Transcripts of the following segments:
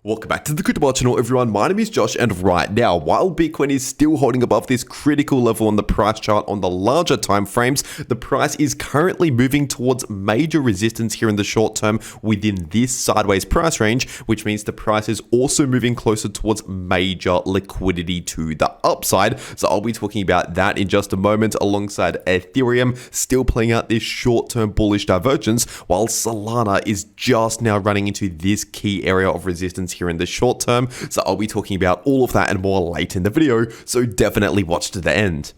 Welcome back to the cryptowrld channel, everyone. My name is Josh, and right now, while Bitcoin is still holding above this critical level on the price chart on the larger time frames, the price is currently moving towards major resistance here in the short term within this sideways price range, which means the price is also moving closer towards major liquidity to the upside. So I'll be talking about that in just a moment, alongside Ethereum still playing out this short-term bullish divergence, while Solana is just now running into this key area of resistance here in the short term. So I'll be talking about all of that and more late in the video, so definitely watch to the end.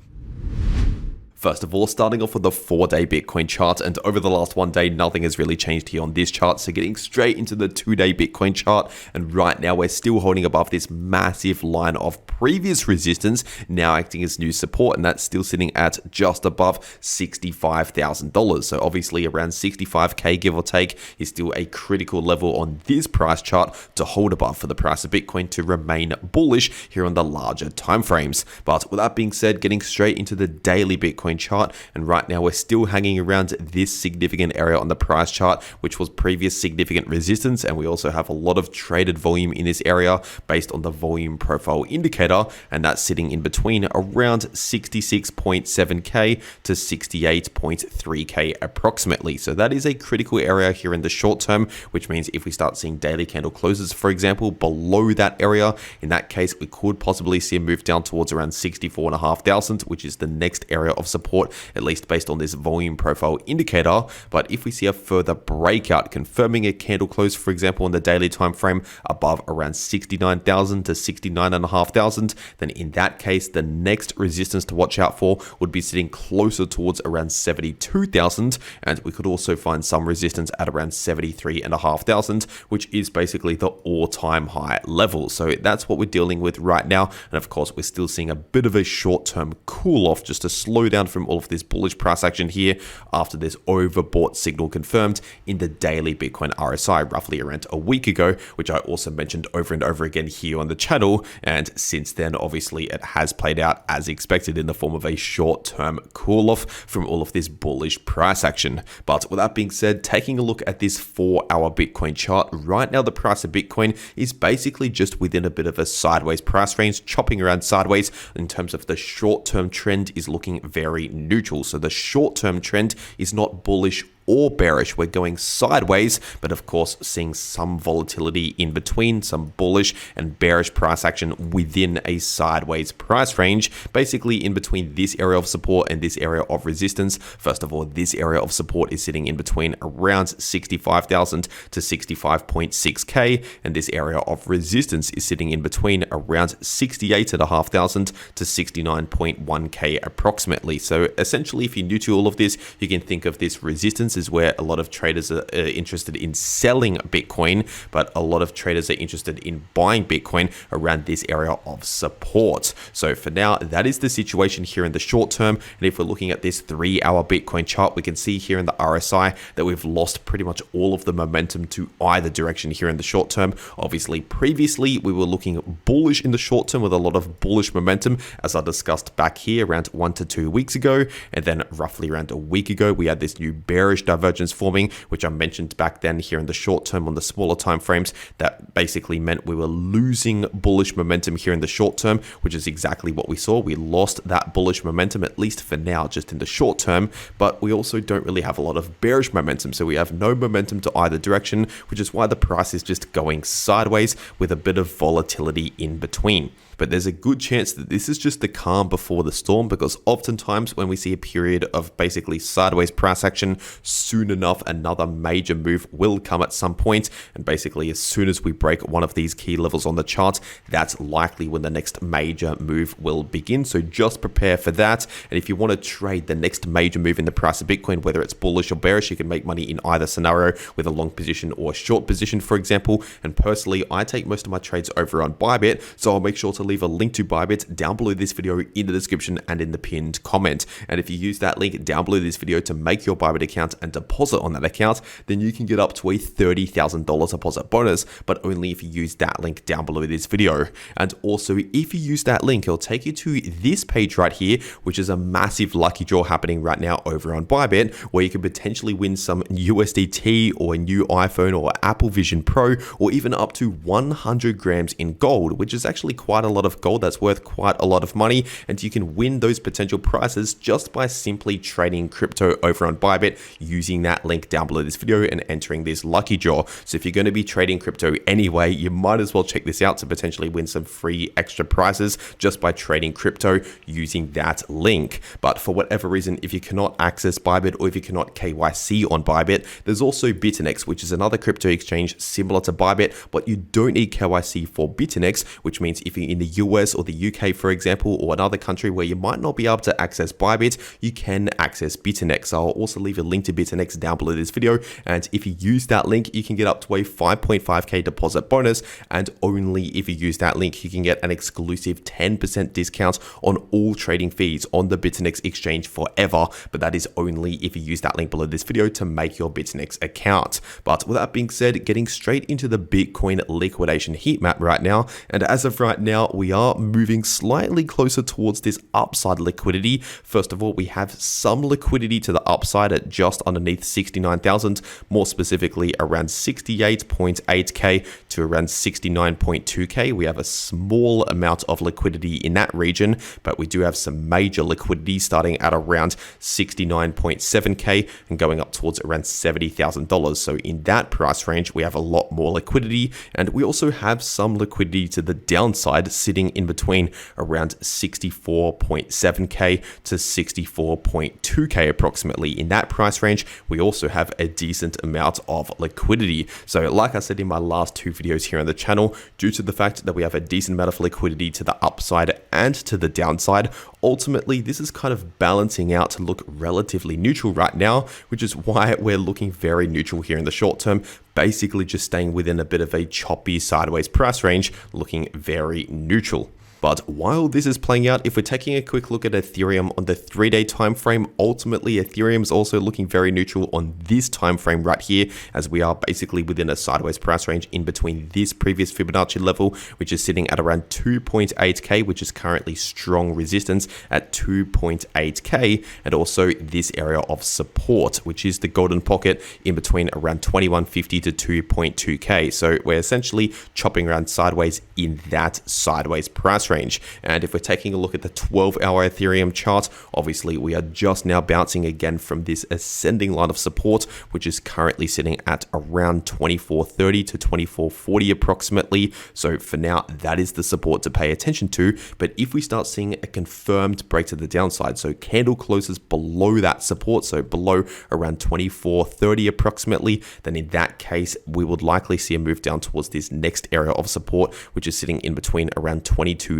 First of all, starting off with the 4-day Bitcoin chart, and over the last 1 day, nothing has really changed here on this chart. So getting straight into the 2-day Bitcoin chart, and right now we're still holding above this massive line of previous resistance, now acting as new support, and that's still sitting at just above $65,000. So obviously around 65k, give or take, is still a critical level on this price chart to hold above for the price of Bitcoin to remain bullish here on the larger time frames. But with that being said, getting straight into the daily Bitcoin chart, and right now we're still hanging around this significant area on the price chart, which was previous significant resistance, and we also have a lot of traded volume in this area based on the volume profile indicator, and that's sitting in between around 66.7k to 68.3k approximately. So that is a critical area here in the short term, which means if we start seeing daily candle closes, for example, below that area, in that case we could possibly see a move down towards around 64,500, which is the next area of support, at least based on this volume profile indicator. But if we see a further breakout confirming a candle close, for example, on the daily time frame above around 69,000 to 69,500, then in that case the next resistance to watch out for would be sitting closer towards around 72,000, and we could also find some resistance at around 73,500, which is basically the all-time high level. So that's what we're dealing with right now, and of course we're still seeing a bit of a short-term cool off, just a slowdown from all of this bullish price action here after this overbought signal confirmed in the daily Bitcoin RSI roughly around a week ago, which I also mentioned over and over again here on the channel. And since then, obviously it has played out as expected in the form of a short-term cool off from all of this bullish price action. But with that being said, taking a look at this 4-hour Bitcoin chart, right now the price of Bitcoin is basically just within a bit of a sideways price range, chopping around sideways. In terms of the short-term trend is looking very neutral. So the short-term trend is not bullish or bearish. We're going sideways, but of course seeing some volatility in between, some bullish and bearish price action within a sideways price range, basically in between this area of support and this area of resistance. First of all, this area of support is sitting in between around 65,000 to 65.6k, and this area of resistance is sitting in between around 68,500 to 69.1k approximately. So essentially, if you're new to all of this, you can think of this resistance is where a lot of traders are interested in selling Bitcoin, but a lot of traders are interested in buying Bitcoin around this area of support. So for now, that is the situation here in the short term. And if we're looking at this 3-hour Bitcoin chart, we can see here in the RSI that we've lost pretty much all of the momentum to either direction here in the short term. Obviously, previously we were looking bullish in the short term with a lot of bullish momentum, as I discussed back here around 1 to 2 weeks ago. And then roughly around a week ago, we had this new bearish divergence forming, which I mentioned back then here in the short term on the smaller time frames. That basically meant we were losing bullish momentum here in the short term, which is exactly what we saw. We lost that bullish momentum, at least for now, just in the short term, but we also don't really have a lot of bearish momentum. So we have no momentum to either direction, which is why the price is just going sideways with a bit of volatility in between. But there's a good chance that this is just the calm before the storm, because oftentimes when we see a period of basically sideways price action, soon enough another major move will come at some point, and basically as soon as we break one of these key levels on the chart, that's likely when the next major move will begin. So just prepare for that. And if you want to trade the next major move in the price of Bitcoin, whether it's bullish or bearish, you can make money in either scenario with a long position or a short position, for example. And personally, I take most of my trades over on Bybit, so I'll make sure to leave a link to Bybit down below this video in the description and in the pinned comment. And if you use that link down below this video to make your Bybit account and deposit on that account, then you can get up to a $30,000 deposit bonus, but only if you use that link down below this video. And also, if you use that link, it'll take you to this page right here, which is a massive lucky draw happening right now over on Bybit, where you could potentially win some USDT or a new iPhone or Apple Vision Pro, or even up to 100 grams in gold, which is actually quite a lot of gold. That's worth quite a lot of money, and you can win those potential prizes just by simply trading crypto over on Bybit using that link down below this video and entering this lucky draw. So if you're going to be trading crypto anyway, you might as well check this out to potentially win some free extra prizes just by trading crypto using that link. But for whatever reason, if you cannot access Bybit or if you cannot KYC on Bybit, there's also Bitfinex, which is another crypto exchange similar to Bybit, but you don't need KYC for Bitfinex, which means if you're in the US or the UK, for example, or another country where you might not be able to access Bybit, you can access Bitfinex. I'll also leave a link to Bitfinex down below this video, and if you use that link, you can get up to a 5.5k deposit bonus, and only if you use that link, you can get an exclusive 10% discount on all trading fees on the Bitfinex exchange forever, but that is only if you use that link below this video to make your Bitfinex account. But with that being said, getting straight into the Bitcoin liquidation heat map right now, and as of right now, we are moving slightly closer towards this upside liquidity. First of all, we have some liquidity to the upside at just underneath 69,000, more specifically around 68.8k to around 69.2k. We have a small amount of liquidity in that region, but we do have some major liquidity starting at around 69.7k and going up towards around $70,000. So in that price range, we have a lot more liquidity, and we also have some liquidity to the downside sitting in between around 64.7k to 64.2k approximately. In that price range, we also have a decent amount of liquidity. So like I said in my last two videos here on the channel, due to the fact that we have a decent amount of liquidity to the upside and to the downside, ultimately this is kind of balancing out to look relatively neutral right now, which is why we're looking very neutral here in the short term, basically just staying within a bit of a choppy sideways price range, looking very neutral. But while this is playing out, if we're taking a quick look at Ethereum on the 3-day time frame, ultimately Ethereum is also looking very neutral on this time frame right here, as we are basically within a sideways price range in between this previous Fibonacci level, which is sitting at around 2.8k, which is currently strong resistance at 2.8k, and also this area of support, which is the golden pocket in between around 2150 to 2.2k. So we're essentially chopping around sideways in that sideways price range. And if we're taking a look at the 12-hour Ethereum chart, obviously we are just now bouncing again from this ascending line of support, which is currently sitting at around 2430 to 2440 approximately. So for now, that is the support to pay attention to. But if we start seeing a confirmed break to the downside, so candle closes below that support, so below around 2430 approximately, then in that case, we would likely see a move down towards this next area of support, which is sitting in between around 2280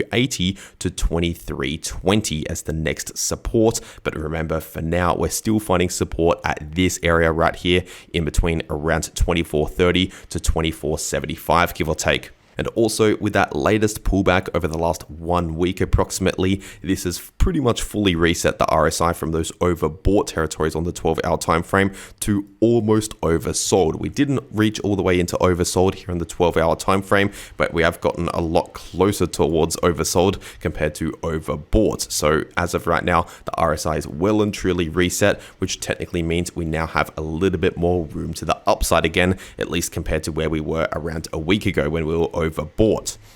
to 2320 as the next support. But remember, for now, we're still finding support at this area right here in between around 2430 to 2475, give or take. And also with that latest pullback over the last 1 week approximately, this has pretty much fully reset the RSI from those overbought territories on the 12-hour time frame to almost oversold. We didn't reach all the way into oversold here on the 12-hour time frame, but we have gotten a lot closer towards oversold compared to overbought. So as of right now, the RSI is well and truly reset, which technically means we now have a little bit more room to the upside again, at least compared to where we were around a week ago when we were overbought.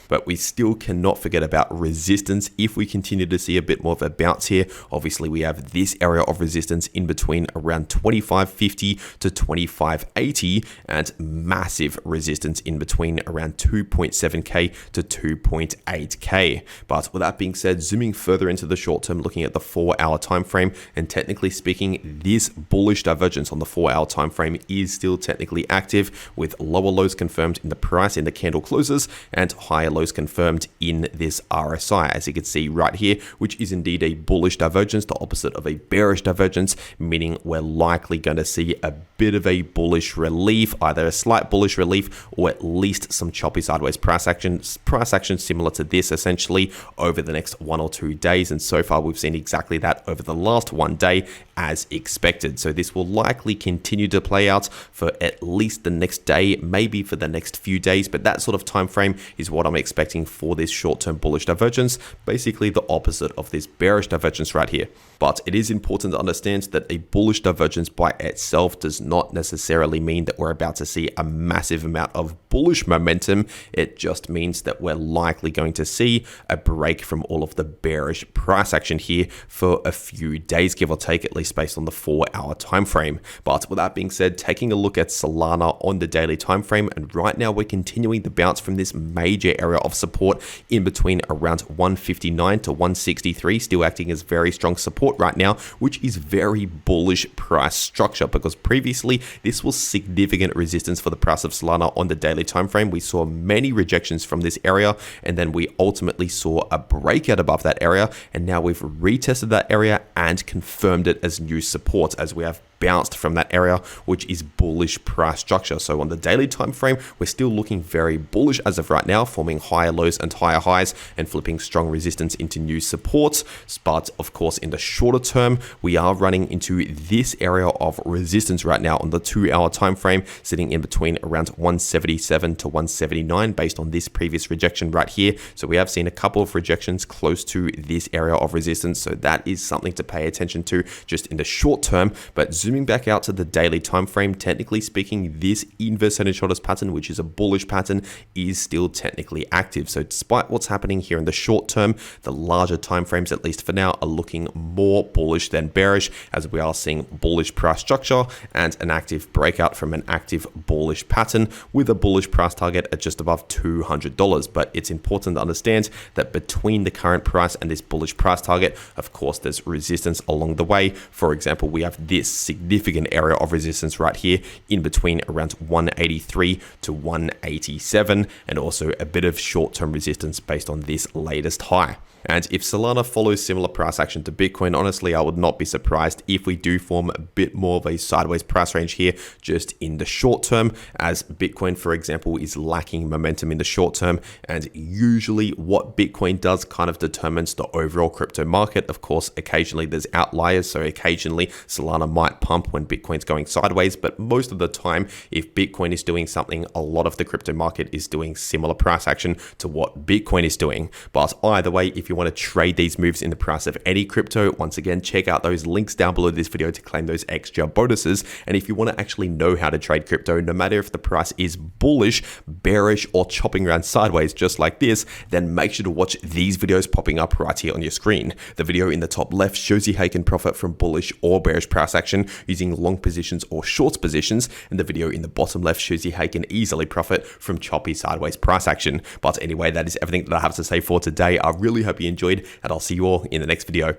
But we still cannot forget about resistance if we continue to see a bit more of a bounce here. Obviously, we have this area of resistance in between around 2550 to 2580 and massive resistance in between around 2.7k to 2.8k. But with that being said, zooming further into the short term, looking at the 4-hour time frame, and technically speaking, this bullish divergence on the 4-hour time frame is still technically active, with lower lows confirmed in the price in the candle closes, responses and higher lows confirmed in this RSI, as you can see right here, which is indeed a bullish divergence, the opposite of a bearish divergence, meaning we're likely going to see a bit of a bullish relief, either a slight bullish relief or at least some choppy sideways price action similar to this essentially over the next 1 or 2 days. And so far we've seen exactly that over the last 1 day as expected. So this will likely continue to play out for at least the next day, maybe for the next few days, but that sort of time frame is what I'm expecting for this short-term bullish divergence, basically the opposite of this bearish divergence right here. But it is important to understand that a bullish divergence by itself does not necessarily mean that we're about to see a massive amount of bullish momentum. It just means that we're likely going to see a break from all of the bearish price action here for a few days, give or take, at least based on the 4-hour time frame. But with that being said, taking a look at Solana on the daily time frame, and right now we're continuing the bounce from this major area of support in between around 159 to 163, still acting as very strong support right now, which is very bullish price structure, because previously this was significant resistance for the price of Solana on the daily time frame. We saw many rejections from this area, and then we ultimately saw a breakout above that area, and now we've retested that area and confirmed it as new support, as we have bounced from that area, which is bullish price structure. So on the daily time frame, we're still looking very bullish as of right now, forming higher lows and higher highs and flipping strong resistance into new supports. But of course, in the shorter term, we are running into this area of resistance right now on the 2-hour time frame, sitting in between around 177 to 179 based on this previous rejection right here. So we have seen a couple of rejections close to this area of resistance. So that is something to pay attention to just in the short term. But zooming back out to the daily time frame, technically speaking, this inverse head and shoulders pattern, which is a bullish pattern, is still technically active. So despite what's happening here in the short term, the larger time frames, at least for now, are looking more bullish than bearish, as we are seeing bullish price structure and an active breakout from an active bullish pattern with a bullish price target at just above $200. But it's important to understand that between the current price and this bullish price target, of course, there's resistance along the way. For example, we have this significant area of resistance right here in between around 183 to 187, and also a bit of short-term resistance based on this latest high. And if Solana follows similar price action to Bitcoin, honestly, I would not be surprised if we do form a bit more of a sideways price range here just in the short term, as Bitcoin, for example, is lacking momentum in the short term. And usually what Bitcoin does kind of determines the overall crypto market. Of course, occasionally there's outliers, so occasionally Solana might pump when Bitcoin's going sideways, but most of the time, if Bitcoin is doing something, a lot of the crypto market is doing similar price action to what Bitcoin is doing. But either way, if you want to trade these moves in the price of any crypto, once again, check out those links down below this video to claim those extra bonuses. And if you want to actually know how to trade crypto, no matter if the price is bullish, bearish, or chopping around sideways just like this, then make sure to watch these videos popping up right here on your screen. The video in the top left shows you how you can profit from bullish or bearish price action using long positions or short positions, and the video in the bottom left shows you how you can easily profit from choppy sideways price action. But anyway, that is everything that I have to say for today. I really hope you enjoyed, and I'll see you all in the next video.